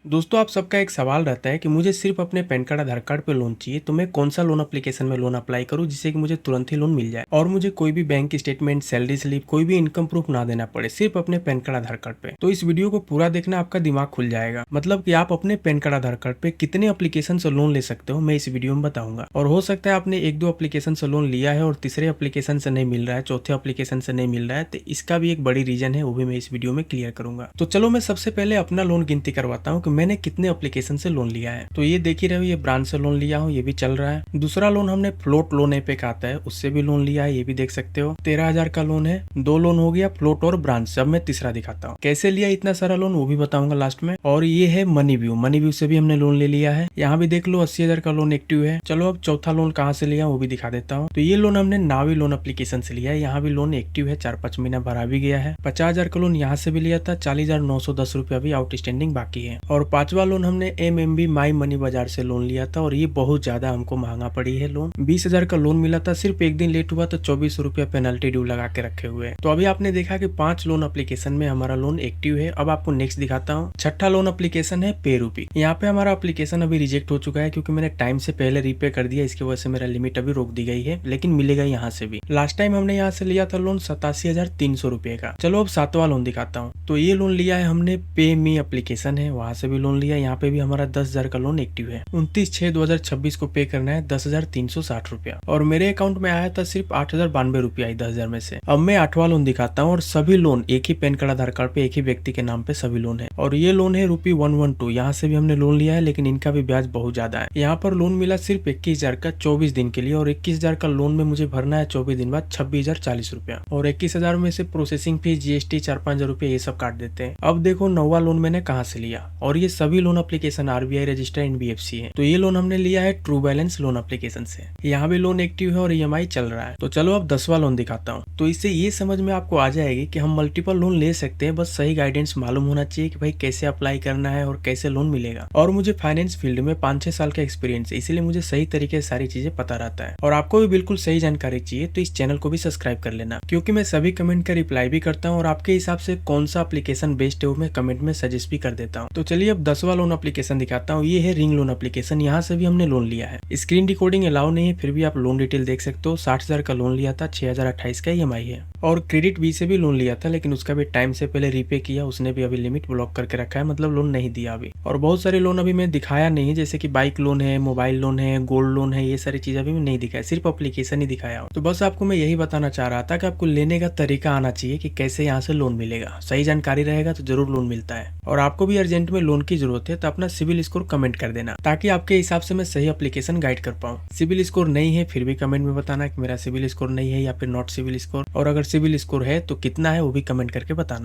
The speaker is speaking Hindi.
दोस्तों आप सबका एक सवाल रहता है कि मुझे सिर्फ अपने पैन कार्ड आधार कार्ड पे लोन चाहिए, तो मैं कौन सा लोन एप्लीकेशन में लोन अप्लाई करूं जिससे कि मुझे तुरंत ही लोन मिल जाए और मुझे कोई भी बैंक स्टेटमेंट, सैलरी स्लिप, कोई भी इनकम प्रूफ ना देना पड़े, सिर्फ अपने पैन कार्ड आधार कार्ड पे। तो इस वीडियो को पूरा देखना, आपका दिमाग खुल जाएगा। मतलब कि आप अपने पैन कार्ड आधार कार्ड पे कितने एप्लीकेशन से लोन ले सकते हो, मैं इस वीडियो में बताऊंगा। और हो सकता है आपने एक दो एप्लीकेशन से लोन लिया है और तीसरे एप्लीकेशन से नहीं मिल रहा है, चौथे एप्लीकेशन से नहीं मिल रहा है, तो इसका भी एक बड़ी रीजन है, वो भी मैं इस वीडियो में क्लियर करूंगा। तो चलो मैं सबसे पहले अपना लोन गिनती करवाता हूँ कि मैंने कितने एप्लीकेशन से लोन लिया है। तो ये देख ही रहे हो, ये ब्रांच से लोन लिया हूँ, ये भी चल रहा है। दूसरा लोन हमने फ्लोट लोन ऐप पे आता है, उससे भी लोन लिया है, ये भी देख सकते हो। 13,000 का लोन है। 2 लोन हो गया फ्लोट और ब्रांच से। अब मैं तीसरा दिखाता हूँ कैसे लिया इतना सारा लोन, वो भी बताऊंगा लास्ट में। और ये है मनी व्यू, मनी व्यू से भी हमने लोन ले लिया है। यहाँ भी देख लो 80,000 का लोन एक्टिव है। चलो अब चौथा लोन कहाँ से लिया वो भी दिखा देता हूँ। तो ये लोन हमने नावी लोन एप्लीकेशन से लिया है, यहाँ भी लोन एक्टिव है, 4-5 महीना भरा भी गया है। 50,000 का लोन यहाँ से भी लिया था, 40,910 रुपया भी आउटस्टैंडिंग बाकी है। और पांचवा लोन हमने MMB माई मनी बाजार से लोन लिया था और ये बहुत ज्यादा हमको महंगा पड़ी है लोन। 20,000 का लोन मिला था, सिर्फ एक दिन लेट हुआ तो 24 रुपया पेनल्टी ड्यू लगा के रखे हुए हैं। तो अभी आपने देखा कि 5 लोन एप्लीकेशन में हमारा लोन एक्टिव है। अब आपको नेक्स्ट दिखाता हूँ। छठा लोन एप्लीकेशन है पेरूपी। यहाँ पे हमारा एप्लीकेशन अभी रिजेक्ट हो चुका है क्योंकि मैंने टाइम से पहले रीपे कर दिया, इसकी वजह से मेरा लिमिट अभी रोक दी गई है, लेकिन मिलेगा यहाँ से भी। लास्ट टाइम हमने यहाँ से लिया था लोन 87,300 रुपए का। चलो अब सातवां लोन दिखाता हूँ। तो ये लोन लिया है हमने पे मी एप्लीकेशन है, वहां से भी लोन लिया। यहाँ पे भी हमारा 10,000 का लोन एक्टिव है। 29/6/2026 को पे करना है 10,360 रुपया और मेरे अकाउंट में आया था सिर्फ 8,092 रुपया 10,000 में से। अब मैं 8वां लोन दिखाता हूँ और सभी लोन एक ही पैन कार्ड आधार कार्ड पे एक ही व्यक्ति के नाम पे सभी लोन है। और ये लोन है ₹112। यहाँ से भी हमने लोन लिया है, लेकिन इनका भी ब्याज बहुत ज्यादा है। यहाँ पर लोन मिला सिर्फ 21,000 का 24 दिन के लिए और 21,000 का लोन में मुझे भरना है 24 दिन बाद 26,040 रुपया। और 21,000 में से प्रोसेसिंग फीस, GST 4-5 रुपये ये सब काट देते हैं। अब देखो 9वां लोन मैंने कहाँ से लिया, और ये सभी loan application RBI register NBFC है। तो ये लोन हमने लिया है ट्रू बैलेंस लोन एप्लीकेशन से। यहाँ भी लोन एक्टिव है और EMI चल रहा है। तो चलो अब 10वां लोन दिखाता हूँ। तो इससे ये समझ में आपको आ जाएगी कि हम मल्टीपल लोन ले सकते हैं, बस सही गाइडेंस मालूम होना चाहिए कि भाई कैसे अप्लाई करना है और कैसे लोन मिलेगा। और मुझे फाइनेंस फील्ड में 5-6 साल का एक्सपीरियंस है, इसीलिए मुझे सही तरीके से सारी चीजें पता रहता है। और आपको भी बिल्कुल सही जानकारी चाहिए तो इस चैनल को भी सब्सक्राइब कर लेना, क्योंकि मैं सभी कमेंट का रिप्लाई भी करता हूँ और आपके हिसाब से कौन सा एप्लीकेशन बेस्ट है वो मैं कमेंट में सजेस्ट भी कर देता हूँ। तो चलिए अब 10वां लोन एप्लीकेशन दिखाता हूँ। ये है रिंग लोन एप्लीकेशन, यहाँ से भी हमने लोन लिया है। स्क्रीन रिकॉर्डिंग अलाउ नहीं है, फिर भी आप लोन डिटेल देख सकते हो। 60,000 का लोन लिया था, 6,028 का EMI है। और क्रेडिट बी से भी लोन लिया था, लेकिन उसका भी टाइम से पहले रीपे किया, उसने भी अभी लिमिट ब्लॉक करके रखा है, मतलब लोन नहीं दिया अभी। और बहुत सारे लोन अभी मैं दिखाया नहीं, जैसे कि बाइक लोन है, मोबाइल लोन है, गोल्ड लोन है, ये सारी चीज अभी मैं नहीं दिखाया, सिर्फ एप्लीकेशन ही दिखाया हूँ। तो बस आपको मैं यही बताना चाह रहा था कि आपको लेने का तरीका आना चाहिए कि कैसे यहाँ से लोन मिलेगा। सही जानकारी रहेगा तो जरूर लोन मिलता है। और आपको भी अर्जेंट में लोन की जरूरत है तो अपना सिविल स्कोर कमेंट कर देना, ताकि आपके हिसाब से मैं सही एप्लीकेशन गाइड कर पाऊँ। सिविल स्कोर नहीं है फिर भी कमेंट में बताना कि मेरा सिविल स्कोर नहीं है या फिर नॉट सिविल स्कोर, और अगर सिविल स्कोर है तो कितना है वो भी कमेंट करके बताना।